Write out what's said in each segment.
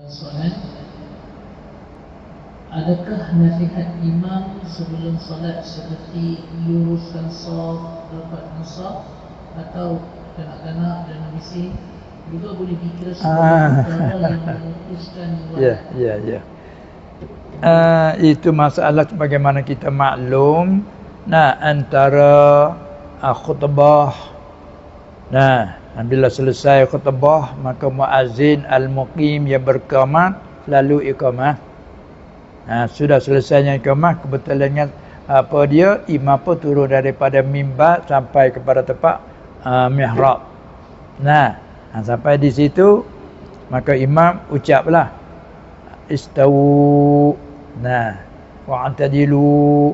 Soalan, adakah nasihat imam sebelum solat seperti luruskan saf, rapat saf, atau kanak-kanak dan bising juga boleh dikira sebagai perkara yang memutuskan Ya. Itu masalah bagaimana kita maklum. Antara khutbah. Bila selesai khutbah, maka muazzin al-muqim yang berqamat lalu iqamah. Sudah selesainya iqamah, kebetulannya imam pun turun daripada mimbar sampai kepada tempat mihrab. Sampai di situ maka imam ucaplah istawu, wa'tadilu.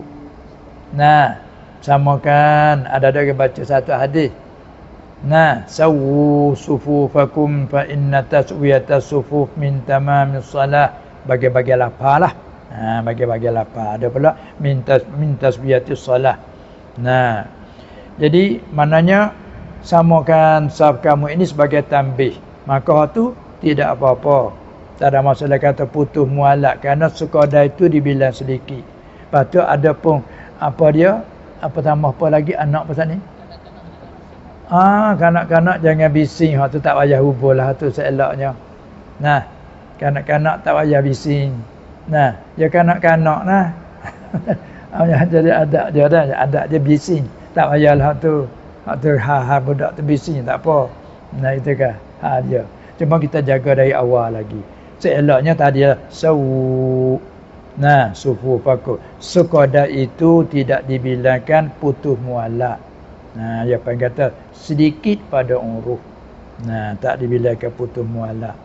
Samakan, ada baca satu hadis. Sawu sufufakum fa inna taswiyata sufuf min tamamis salah. Bagi-bagi lapar lah. Bagi-bagi lapar. Ada pula min taswiyatis salah. Jadi maknanya samakan saf kamu ini sebagai tanbih. Maka tu tidak apa-apa. Tak ada masalah kata putus mualak, kerana sekadar itu dibilang sedikit. Lepas tu ada pun tambah apa lagi anak pasal ni? Kanak-kanak jangan bising. Hak tu tak payah hubul lah. Tu seeloknya. Kanak-kanak tak payah bising. Ya kanak-kanak lah. Jadi adak dia bising. Tak payahlah tu. Hak tu budak tu bising. Tak apa. Itu kan. Dia. Cuma kita jaga dari awal lagi. Seeloknya tadi sawu. Sufu paku. Sekadar itu tidak dibilangkan putus mualak. Dia panggil kata sedikit pada uruf. Tak dibilangkan putus mualak.